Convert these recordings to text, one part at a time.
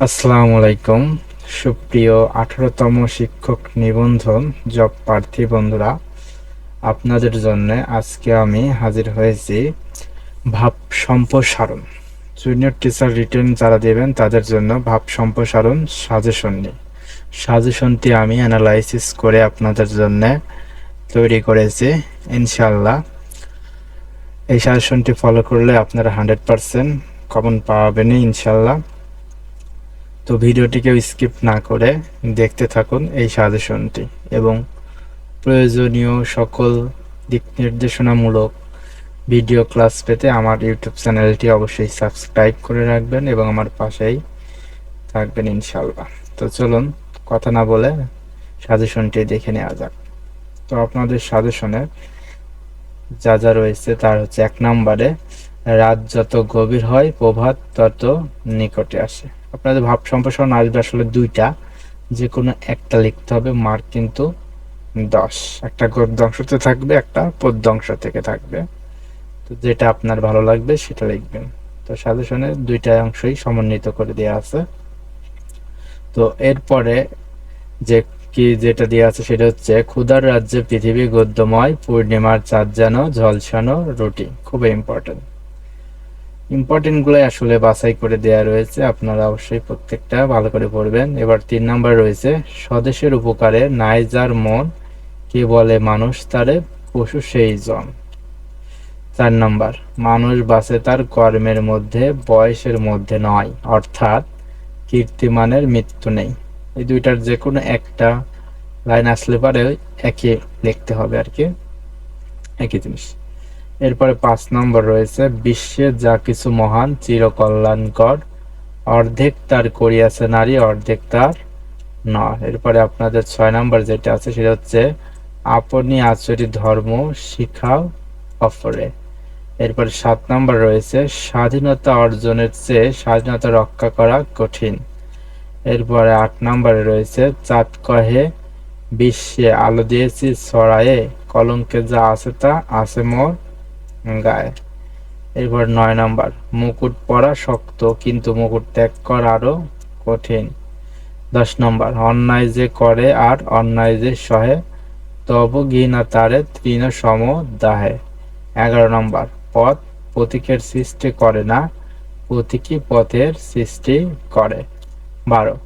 আসসালামু আলাইকুম। সুপ্রিয় 18তম শিক্ষক নিবন্ধন জব প্রার্থী বন্ধুরা, আপনাদের জন্য আজকে আমি হাজির হয়েছি ভাব সম্প্রসারণ জুনিয়র টিচার রিটেন যারা দেবেন তাদের জন্য ভাব সম্প্রসারণ সাজেশন নিয়ে। সাজেশনটি আমি অ্যানালাইসিস করে আপনাদের জন্য তৈরি করেছি। ইনশাল্লাহ এই সাজেশনটি ফলো করলে আপনারা 100% কমন পাবেনই ইনশাল্লাহ। তো ভিডিওটিকেও স্কিপ না করে দেখতে থাকুন এই সাজেশনটি, এবং প্রয়োজনীয় সকল দিক নির্দেশনামূলক ভিডিও ক্লাস পেতে আমার ইউটিউব চ্যানেলটি অবশ্যই সাবস্ক্রাইব করে রাখবেন এবং আমার পাশেই থাকবেন ইনশাল্লাহ। তো চলুন কথা না বলে সাজেশনটি দেখে নেওয়া যাক। তো আপনাদের সাজেশনে যা যা রয়েছে তার হচ্ছে 1 নম্বরে, রাত যত গভীর হয় প্রভাত তত নিকটে আসে। আপনাদের ভাব সম্প্রসারণ আসবে আসলে দুইটা, যে কোনো একটা লিখতে হবে। মার্ক কিন্তু 10, একটা গদ্যাংশতে থাকবে, একটা পদ্যাংশ থেকে থাকবে। তো যেটা আপনার ভালো লাগবে সেটা লিখবেন। তো সাজেশনে দুইটা অংশই সমন্বিত করে দেওয়া আছে। তো এরপরে যে যেটা দেওয়া আছে সেটা হচ্ছে, ক্ষুধার রাজ্যে পৃথিবী গদ্যময়, পূর্ণিমার চাঁদ যেন ঝলসানো রুটি। খুবই ইম্পর্টেন্ট গুলাই আসলে বাছাই করে দেয়া রয়েছে, আপনারা অবশ্যই প্রত্যেকটা ভালো করে পড়বেন। এবার 3 নাম্বার রয়েছে, স্বদেশের উপকারে নাই যার মন, কে বলে মানুষ তারে, পশু সেই জন। 4 নাম্বার, মানুষ বাঁচে তার কর্মের মধ্যে, বয়সের মধ্যে নয়, অর্থাৎ কীর্তিমানের মৃত্যু নেই। এই দুইটার যে কোনো একটা লাইন আসলে পারে একই লিখতে হবে আর কি, একই জিনিস। এরপরে 5 নম্বর রয়েছে, বিশ্বে যা কিছু মহান চিরকল্যাণকর, অর্ধেক তার করিয়াছে নারী, অর্ধেক তার নয়। এরপরে আপনাদের 6 নম্বর যেটা আছে সেটা হচ্ছে, আপনি আচরি ধর্ম শিখাও অপরে। এরপরে 7 নম্বর রয়েছে, স্বাধীনতা অর্জনের চেয়ে স্বাধীনতা রক্ষা করা কঠিন। এরপরে 8 নম্বরে রয়েছে, চাঁদ কহে বিশ্বে আলো দিয়েছি ছড়ায়ে, কলঙ্কে যা আছে তা আছে মোর গায়ে। এরপর 9 নাম্বার, মুকুট পরা শক্ত কিন্তু মুকুট ত্যাগ করা আরো কঠিন। 10 নম্বর, অন্যায় যে করে আর অন্যায় যে সহে, তব ঘৃণা তারে তৃণ সম দাহে। 11 নম্বর, পথ পথিকের সৃষ্টি করে না, পথিকই পথের সৃষ্টি করে। 12,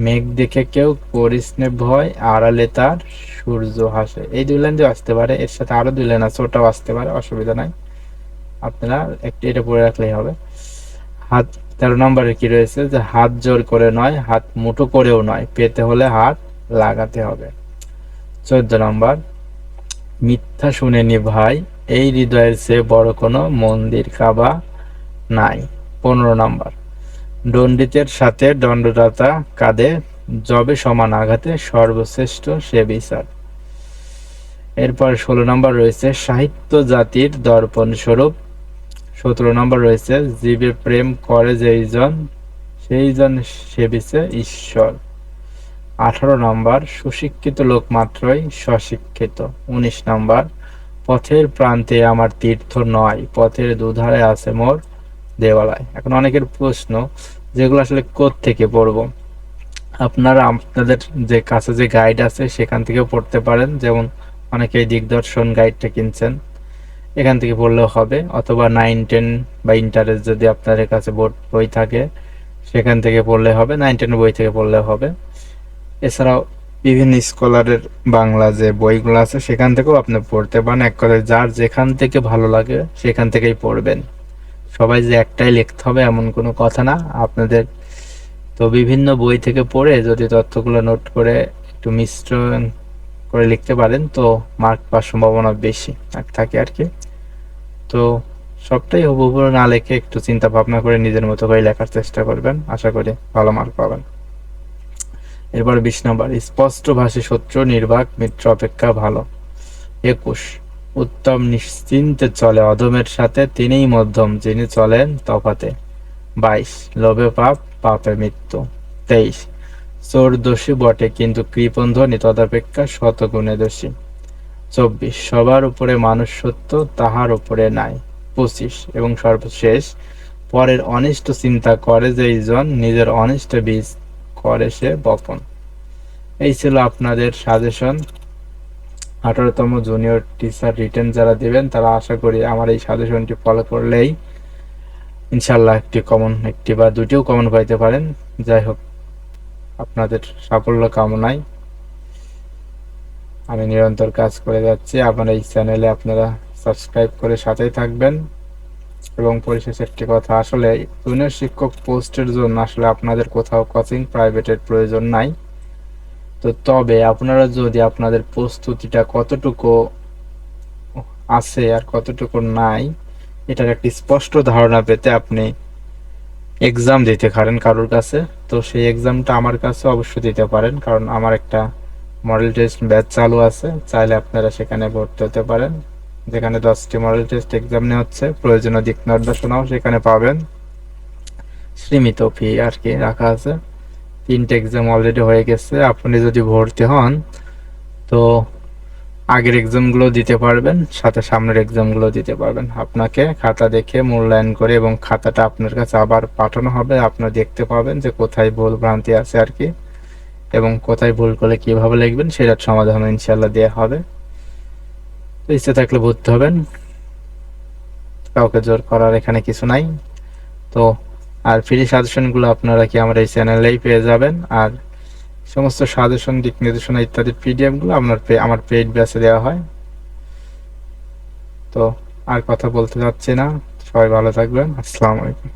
মেঘ দেখে কেউ করিস নে ভয়, আড়ালে তার সূর্য হাসে। এই 2 লাইন দিয়ে আসতে পারে, এর সাথে আরো 2 লাইন আছে, ওটাও আসতে পারে, অসুবিধা নাই, আপনারা একটু এটা পড়ে রাখলেই হবে। হাত 13 নম্বরে কি রয়েছে, যে হাত জোর করে নয়, হাত মুঠো করেও নয়, পেতে হলে হাত লাগাতে হবে। 14 নম্বর, মিথ্যা শুনেনি ভাই, এই হৃদয়ের চেয়ে বড় কোনো মন্দির কাবা নাই। 15 নম্বর, দণ্ডিতের সাথে দণ্ডদাতা কাঁধে, যবে সমান আঘাতে সর্বশ্রেষ্ঠ সে বিচার। এরপর 16 নম্বর রয়েছে, সাহিত্য জাতির দর্পণ স্বরূপ। 17 নম্বর রয়েছে, জীবে প্রেম করে যেইজন, সেই জন সেবিছে ঈশ্বর। 18 নম্বর, সুশিক্ষিত লোক মাত্রই স্বশিক্ষিত। 19 নম্বর, পথের প্রান্তে আমার তীর্থ নয়, পথের দুধারে আছে মোর দেওয়ালয়। এখন অনেকের প্রশ্ন, যেগুলো আসলে কোত্থেকে পড়বো, আপনারা আপনাদের যে কাছে যে গাইড আছে সেখান থেকে পড়তে পারেন। যেমন অনেকেই দিগদর্শন গাইডটা কিনছেন, এখান থেকে পড়লেও হবে, অথবা 9-10 বা ইন্টারের যদি আপনাদের কাছে বোর্ড বই থাকে সেখান থেকে পড়লে হবে, 9-10 বই থেকে পড়লেও হবে। এছাড়াও বিভিন্ন স্কলারের বাংলা যে বইগুলো আছে সেখান থেকেও আপনি পড়তে পারেন। এক কথায় যার যেখান থেকে ভালো লাগে সেখান থেকেই পড়বেন। সবাই যে একটাই লিখতে হবে এমন কোনো কথা না আপনাদের। তো বিভিন্ন বই থেকে পড়ে যদি তথ্যগুলো নোট করে একটু মিশ্রণ করে লিখতে পারেন তো মার্ক পাওয়ার সম্ভাবনা বেশি থাকে আর কি। তো সবটাই হুবহু না লিখে একটু চিন্তা ভাবনা করে নিজের মতো করে লেখার চেষ্টা করবেন, আশা করি ভালো মার্ক পাবেন। এরপর 20 নম্বর, স্পষ্ট ভাষী শত্রু নির্বাক মিত্র অপেক্ষা ভালো। 21, উত্তম নিশ্চিন্তে চলে অধমের সাথে, তিনিই মধ্যম যিনি চলেন তফাতে। 22, লোভে পাপ পাপে মৃত্যু। 23, চোর দোষী বটে কিন্তু কৃপণ ধনী তদপেক্ষা শতগুণে দোষী। 24, সবার উপরে মানুষ সত্য, তাহার উপরে নাই। 25 এবং সর্বশেষ, পরের অনিষ্ট চিন্তা করে যেই জন, নিজের অনিষ্ট বীজ করে সে বপন। এই ছিল আপনাদের সাজেশন। 18তম জুনিয়র টিচার রিটেন যারা দিবেন তারা আশা করি আমার এই সাজেশনটি ফলো করলেই ইনশাল্লাহ একটি বা দুটিও কমন পাইতে পারেন। যাই হোক, আপনাদের সাফল্য কামনায় আমি নিরন্তর কাজ করে যাচ্ছি। আমার এই চ্যানেলে আপনারা সাবস্ক্রাইব করে সাথেই থাকবেন। এবং পরিশেষে একটি কথা, আসলে জুনিয়র শিক্ষক পোস্টের জন্য আসলে আপনাদের কোথাও কোচিং প্রাইভেটের প্রয়োজন নাই। তো তবে আপনারা যদি আপনাদের প্রস্তুতিটা কতটুকু আছে আর কতটুকু নাই এটার একটি স্পষ্ট ধারণা পেতে আপনি এক্সাম দিতে পারেন কারোর কাছে। তো সেই এক্সামটা আমার কাছে অবশ্যই দিতে পারেন, কারণ আমার একটা মডেল টেস্ট ব্যাচ চালু আছে। চাইলে আপনারা সেখানে ভর্তি হতে পারেন, যেখানে 10টি মডেল টেস্ট এক্সাম নেওয়া হচ্ছে। প্রয়োজনীয় দিক নির্দেশনাও সেখানে পাবেন। সীমিত ফি আর কি রাখা আছে। 3টে এক্সাম অলরেডি হয়ে গেছে। আপনি যদি ভর্তি হন তো আগের এক্সামগুলো দিতে পারবেন, সাথে সামনের এক্সামগুলো দিতে পারবেন। আপনাকে খাতা দেখে মূল্যায়ন করে এবং খাতাটা আপনার কাছে আবার পাঠানো হবে। আপনি দেখতে পাবেন যে কোথায় ভুল ভ্রান্তি আছে আর কি, এবং কোথায় ভুল করলে কিভাবে লিখবেন সেটার সমাধান ইনশাল্লাহ দেওয়া হবে। তো ইচ্ছে থাকলে ভর্তি হবেন, কাউকে জোর করার এখানে কিছু নাই। তো আর ফ্রি সাজেশনগুলো আপনারা কি আমার এই চ্যানেলেই পেয়ে যাবেন। আর সমস্ত সাজেশন, দিক নির্দেশনা ইত্যাদি পিডিএফগুলো আমার পেইড ব্যাচে দেওয়া হয়। তো আর কথা বলতে চাচ্ছি না, সবাই ভালো থাকবেন। আসসালামু আলাইকুম।